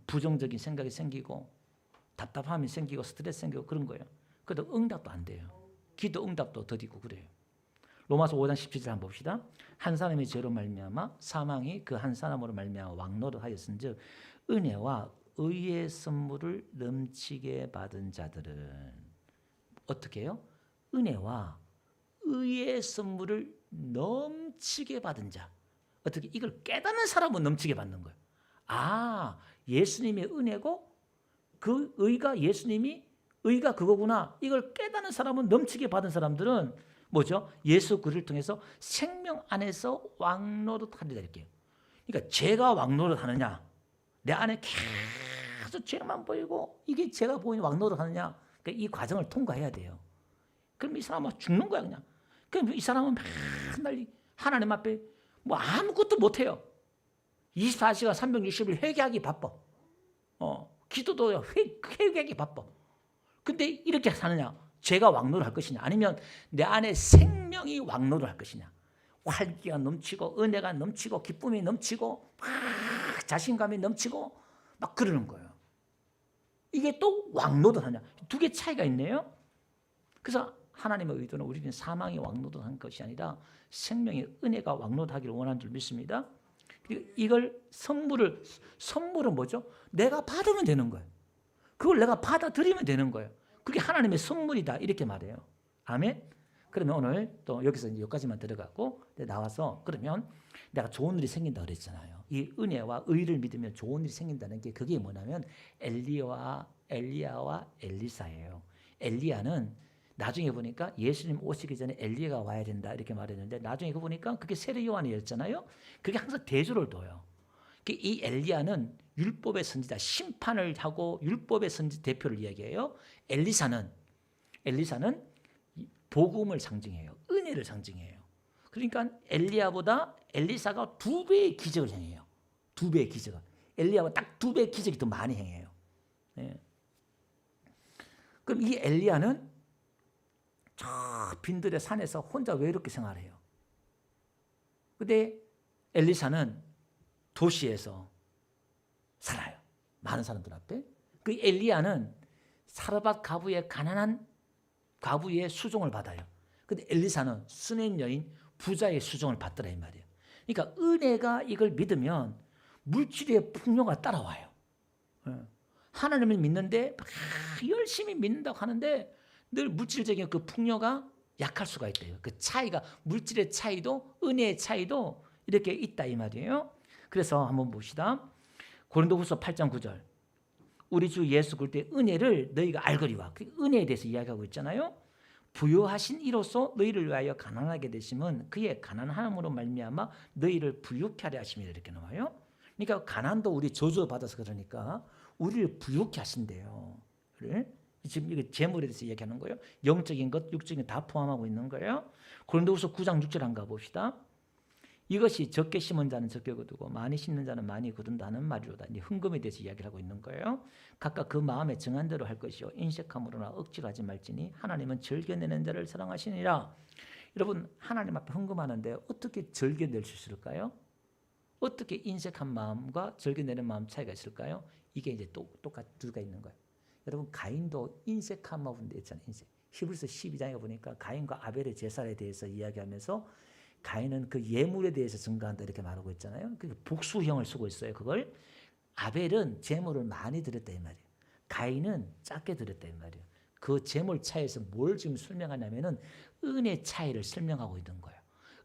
부정적인 생각이 생기고 답답함이 생기고 스트레스 생기고 그런 거예요. 그래도 응답도 안 돼요. 기도 응답도 더디고 그래요. 로마서 5장 17절 한번 봅시다. 한 사람의 죄로 말미암아 사망이 그 한 사람으로 말미암아 왕노를 하였은즉 은혜와 의의 선물을 넘치게 받은 자들은 어떻게 해요? 은혜와 의의 선물을 넘치게 받은 자. 어떻게 이걸 깨닫는 사람은 넘치게 받는 거예요. 아, 예수님의 은혜고 그 의가 예수님이 의가 그거구나. 이걸 깨닫는 사람은, 넘치게 받은 사람들은 뭐죠? 예수 그리스도를 통해서 생명 안에서 왕노릇하리라 이렇게. 그러니까 죄가 왕노릇하느냐, 내 안에 계속 죄만 보이고 이게 제가 보이는 왕노릇하느냐, 그러니까 이 과정을 통과해야 돼요. 그럼 이 사람은 죽는 거야 그냥. 그럼 이 사람은 맨날 하나님 앞에 뭐 아무것도 못해요. 24시간 360일 회개하기 바빠. 기도도 회개하기 바빠. 근데 이렇게 사느냐? 죄가 왕노를 할 것이냐? 아니면 내 안에 생명이 왕노를 할 것이냐? 활기가 넘치고 은혜가 넘치고 기쁨이 넘치고 막 자신감이 넘치고 막 그러는 거예요. 이게 또 왕노릇하냐? 두 개 차이가 있네요. 그래서 하나님의 의도는 우리는 사망이 왕노릇한 것이 아니라 생명의 은혜가 왕노릇하기를 원하는 줄 믿습니다. 그리고 이걸 선물은 뭐죠? 내가 받으면 되는 거예요. 그걸 내가 받아들이면 되는 거예요. 그게 하나님의 선물이다 이렇게 말해요. 아멘. 그러면 오늘 또 여기서 이제 여기까지만 들어가고 나와서 그러면 내가 좋은 일이 생긴다 그랬잖아요. 이 은혜와 의를 믿으면 좋은 일이 생긴다는 게 그게 뭐냐면 엘리야와 엘리사예요. 엘리야는 나중에 보니까 예수님 오시기 전에 엘리야가 와야 된다 이렇게 말했는데 나중에 그 보니까 그게 세례 요한이었잖아요. 그게 항상 대조를 둬요. 이 엘리야는 율법의 선지자, 심판을 하고 율법의 선지 대표를 이야기해요. 엘리사는 복음을 상징해요. 은혜를 상징해요. 그러니까 엘리야보다 엘리사가 2배의 기적을 행해요. 2배의 기적을. 엘리야보다 딱 2배의 기적이 더 많이 행해요. 네. 그럼 이 엘리야는 저 빈들의 산에서 혼자 외롭게 생활해요. 근데 엘리사는 도시에서 살아요. 많은 사람들 앞에. 그 엘리야는 사르밧 가부의 가난한 과부의 수종을 받아요. 근데 엘리사는 수낵 여인 부자의 수종을 받더라 이 말이에요. 그러니까 은혜가 이걸 믿으면 물질의 풍요가 따라와요. 하나님을 믿는데 열심히 믿는다고 하는데 늘 물질적인 그 풍요가 약할 수가 있대요. 그 차이가, 물질의 차이도 은혜의 차이도 이렇게 있다 이 말이에요. 그래서 한번 봅시다. 고린도후서 8장 9절. 우리 주 예수 그리스도의 은혜를 너희가 알거니와. 그 은혜에 대해서 이야기하고 있잖아요. 부요하신 이로써 너희를 위하여 가난하게 되심은 그의 가난함으로 말미암아 너희를 부유케 하려 하심이라 이렇게 나와요. 그러니까 가난도 우리 저주받아서 그러니까 우리를 부유케 하신대요. 지금 이게 재물에 대해서 얘기하는 거예요. 영적인 것, 육적인 것 다 포함하고 있는 거예요. 고린도후서 9장 6절 한번 봅시다. 이것이 적게 심은 자는 적게 거두고 많이 심는 자는 많이 거둔다는 말이로다. 이제 헌금에 대해서 이야기를 하고 있는 거예요. 각각 그 마음에 정한 대로 할 것이요 인색함으로나 억지로 하지 말지니 하나님은 즐겨내는 자를 사랑하시니라. 여러분 하나님 앞에 헌금하는데 어떻게 즐겨낼 수 있을까요? 어떻게 인색한 마음과 즐겨내는 마음 차이가 있을까요? 이게 이제 똑같이 두 개가 있는 거예요. 여러분 가인도 인색한 마음인데 있잖아요. 인색. 히브리서 12장에 보니까 가인과 아벨의 제사에 대해서 이야기하면서 가인은 그 예물에 대해서 증거한다 이렇게 말하고 있잖아요. 그 복수형을 쓰고 있어요. 그걸 아벨은 제물을 많이 드렸다 이 말이에요. 가인은 작게 드렸다 이 말이에요. 그 제물 차이에서 뭘 지금 설명하냐면은 은혜 차이를 설명하고 있는 거예요.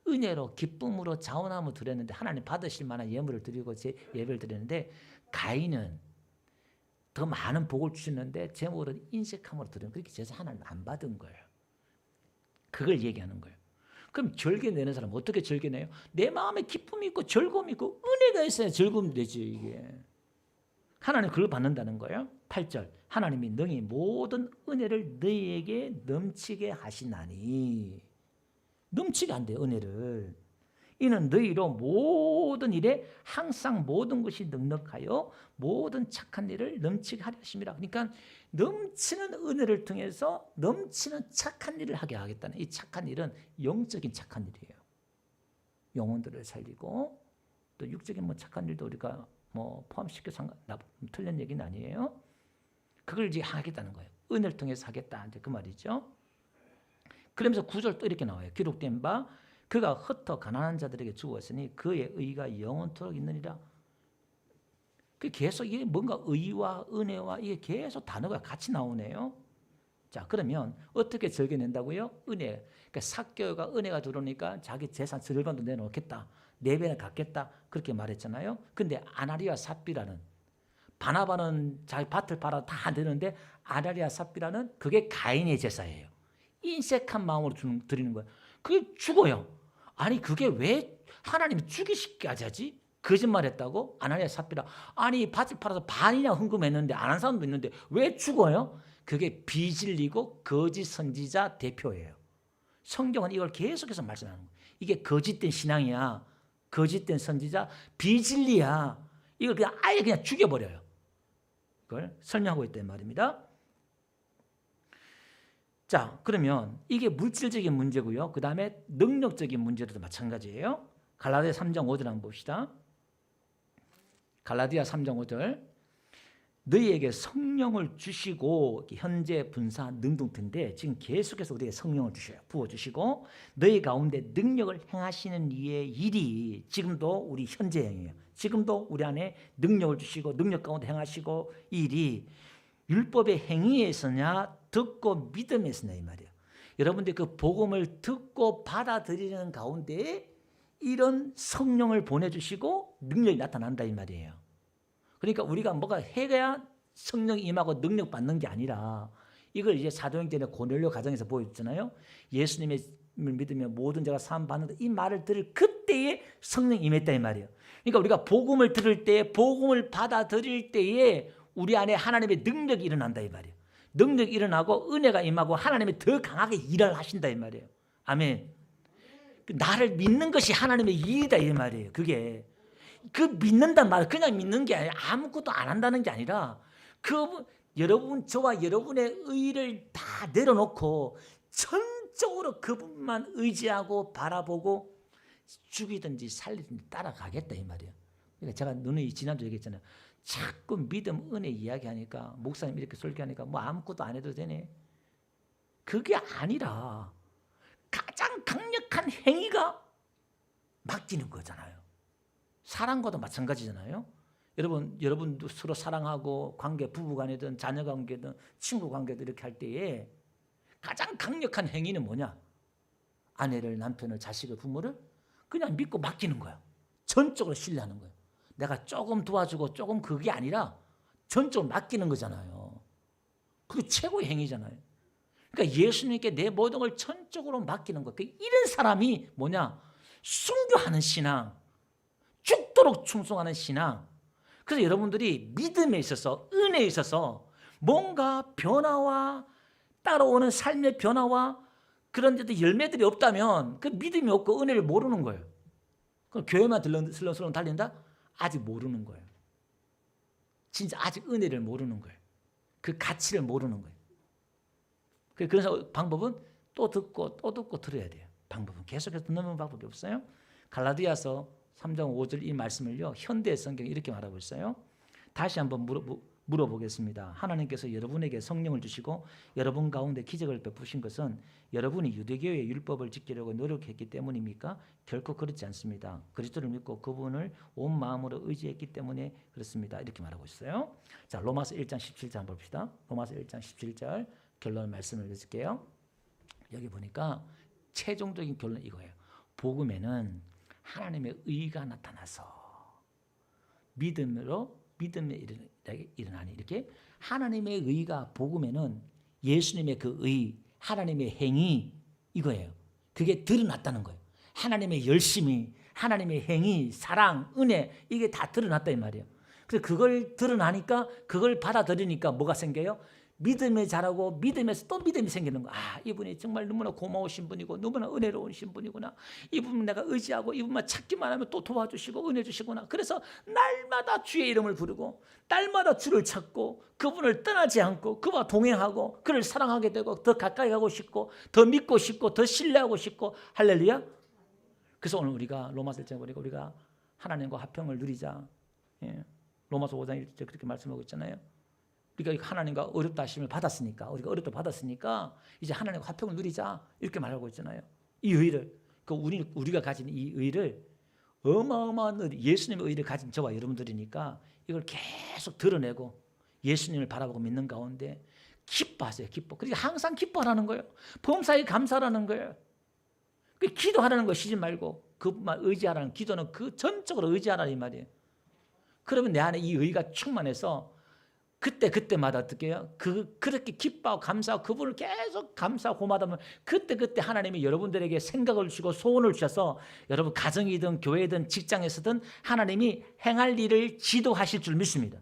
은혜로 기쁨으로 자원함을 드렸는데 하나님 받으실 만한 예물을 드리고 예배를 드렸는데 가인은 더 많은 복을 주셨는데 제물은 인색함으로 드린 그렇게 제사 하나님 안 받은 거예요. 그걸 얘기하는 거예요. 그럼 즐겨내는 사람 어떻게 즐겨내요? 내 마음에 기쁨이 있고 즐거움이 있고 은혜가 있어야 즐거움이 되지 이게. 하나님 그걸 받는다는 거예요. 8절 하나님이 너희 모든 은혜를 너희에게 넘치게 하시나니. 넘치게 한대요 은혜를. 이는 너희로 모든 일에 항상 모든 것이 넉넉하여 모든 착한 일을 넘치게 하려 하심이라. 그러니까 넘치는 은혜를 통해서 넘치는 착한 일을 하게 하겠다는 이 착한 일은 영적인 착한 일이에요. 영혼들을 살리고 또 육적인 뭐 착한 일도 우리가 뭐 포함시켜 틀린 얘기는 아니에요. 그걸 이제 하겠다는 거예요. 은혜를 통해서 하겠다 이제 그 말이죠. 그러면서 9절 또 이렇게 나와요. 기록된 바 그가 흩어 가난한 자들에게 주었으니 그의 의가 영원토록 있느니라. 그 계속 이게 뭔가 의와 은혜와 이게 계속 단어가 같이 나오네요. 자 그러면 어떻게 즐겨낸다고요? 은혜. 그러니까 삭개오가 은혜가 들어오니까 자기 재산 절반도 내놓겠다. 4배나 갖겠다. 그렇게 말했잖아요. 근데 아나리와 삽비라는 바나바는 자기 밭을 팔아 다 되는데 아나니아 삽비라는 그게 가인의 제사예요. 인색한 마음으로 드리는 거예요. 그게 죽어요. 아니 그게 왜 하나님이 죽이시기까지 하지? 거짓말했다고? 아나니아 삽비라. 아니 밭을 팔아서 반이나 헌금했는데 안 한 사람도 있는데 왜 죽어요? 그게 비진리고 거짓 선지자 대표예요. 성경은 이걸 계속해서 말씀하는 거예요. 이게 거짓된 신앙이야. 거짓된 선지자 비진리야. 이걸 그냥 아예 그냥 죽여버려요. 그걸 설명하고 있단 말입니다. 자, 그러면 이게 물질적인 문제고요. 그 다음에 능력적인 문제도 마찬가지예요. 갈라디아 3장 5절 한번 봅시다. 갈라디아 3장 5절. 너희에게 성령을 주시고 현재 분사 능동태인데 지금 계속해서 우리에게 성령을 주셔요. 부어주시고 너희 가운데 능력을 행하시는 이의 일이 지금도 우리 현재형이에요. 지금도 우리 안에 능력을 주시고 능력 가운데 행하시고 이 일이 율법의 행위에서냐 듣고 믿음에서냐 이 말이에요. 여러분들 그 복음을 듣고 받아들이는 가운데 이런 성령을 보내주시고 능력이 나타난다 이 말이에요. 그러니까 우리가 뭐가 해야 성령이 임하고 능력 받는 게 아니라 이걸 이제 사도행전의 고넬료 가정에서 보여줬잖아요. 예수님의 믿으면 모든 자가 사함 받는다. 이 말을 들을 그때에 성령이 임했다 이 말이에요. 그러니까 우리가 복음을 들을 때 복음을 받아들일 때에 우리 안에 하나님의 능력이 일어난다 이 말이에요. 능력이 일어나고 은혜가 임하고 하나님이 더 강하게 일을 하신다 이 말이에요. 아멘. 나를 믿는 것이 하나님의 일이다 이 말이에요. 그게 그 믿는단 말 그냥 믿는 게 아니라 아무것도 안 한다는 게 아니라 그 여러분 저와 여러분의 의를 다 내려놓고 전적으로 그분만 의지하고 바라보고 죽이든지 살리든지 따라가겠다 이 말이에요. 그러니까 제가 누누이 지난주 얘기했잖아요. 자꾸 믿음 은혜 이야기하니까 목사님 이렇게 설교하니까 뭐 아무것도 안 해도 되네. 그게 아니라 가장 강력한 행위가 맡기는 거잖아요. 사랑과도 마찬가지잖아요. 여러분도 서로 사랑하고 관계, 부부간이든 자녀관계든 친구관계든 이렇게 할 때에 가장 강력한 행위는 뭐냐? 아내를, 남편을, 자식을, 부모를 그냥 믿고 맡기는 거예요. 전적으로 신뢰하는 거예요. 내가 조금 도와주고 조금 그게 아니라 전적으로 맡기는 거잖아요. 그게 최고의 행위잖아요. 그러니까 예수님께 내 모든 걸 전적으로 맡기는 거예요. 이런 사람이 뭐냐? 순교하는 신앙, 죽도록 충성하는 신앙. 그래서 여러분들이 믿음에 있어서 은혜에 있어서 뭔가 변화와 따라오는 삶의 변화와 그런 데도 열매들이 없다면 그 믿음이 없고 은혜를 모르는 거예요. 그럼 교회만 슬렁슬렁 달린다? 아직 모르는 거예요. 진짜 아직 은혜를 모르는 거예요. 그 가치를 모르는 거예요. 그래서 방법은 또 듣고 들어야 돼요. 방법은 계속해서 듣는 방법이 없어요. 갈라디아서 3장 5절 이 말씀을요. 현대 성경이 이렇게 말하고 있어요. 다시 한번 물어보겠습니다. 하나님께서 여러분에게 성령을 주시고 여러분 가운데 기적을 베푸신 것은 여러분이 유대교의 율법을 지키려고 노력했기 때문입니까? 결코 그렇지 않습니다. 그리스도를 믿고 그분을 온 마음으로 의지했기 때문에 그렇습니다. 이렇게 말하고 있어요. 자, 로마서 1장 17절 한번 봅시다. 로마서 1장 17절 결론 말씀을 읽을게요. 여기 보니까 최종적인 결론 이거예요. 복음에는 하나님의 의가 나타나서 믿음에 일어나니 이렇게 하나님의 의가 복음에는 예수님의 그 의, 하나님의 행위 이거예요. 그게 드러났다는 거예요. 하나님의 열심히, 하나님의 행위, 사랑, 은혜 이게 다 드러났다 이 말이에요. 그래서 그걸 드러나니까 그걸 받아들이니까 뭐가 생겨요? 믿음에 자라고 믿음에서 또 믿음이 생기는 거야. 아, 이분이 정말 너무나 고마우신 분이고 너무나 은혜로우신 분이구나. 이분 내가 의지하고 이분만 찾기만 하면 또 도와주시고 은혜 주시구나. 그래서 날마다 주의 이름을 부르고 날마다 주를 찾고 그분을 떠나지 않고 그와 동행하고 그를 사랑하게 되고 더 가까이 가고 싶고 더 믿고 싶고 더 신뢰하고 싶고 할렐루야. 그래서 오늘 우리가 로마서 1장에 보니까 우리가 하나님과 화평을 누리자. 예. 로마서 5장 1절 그렇게 말씀하고 있잖아요. 우리가 하나님과 어렵다 하심을 받았으니까 우리가 어렵다 받았으니까 이제 하나님과 화평을 누리자 이렇게 말하고 있잖아요. 이 의를 우리가 가진 이 의를 어마어마한 예수님의 의를 가진 저와 여러분들이니까 이걸 계속 드러내고 예수님을 바라보고 믿는 가운데 기뻐하세요. 그러니까 항상 기뻐하라는 거예요. 범사에 감사하라는 거예요. 기도하라는 거 쉬지 말고 그만 의지하라는 기도는 그 전적으로 의지하라 이 말이에요. 그러면 내 안에 이 의가 충만해서 그때마다 어떻게 해요? 그렇게 기뻐하고 감사하고 그분을 계속 감사하고 고마워하면 그때 하나님이 여러분들에게 생각을 주시고 소원을 주셔서 여러분 가정이든 교회든 직장에서든 하나님이 행할 일을 지도하실 줄 믿습니다.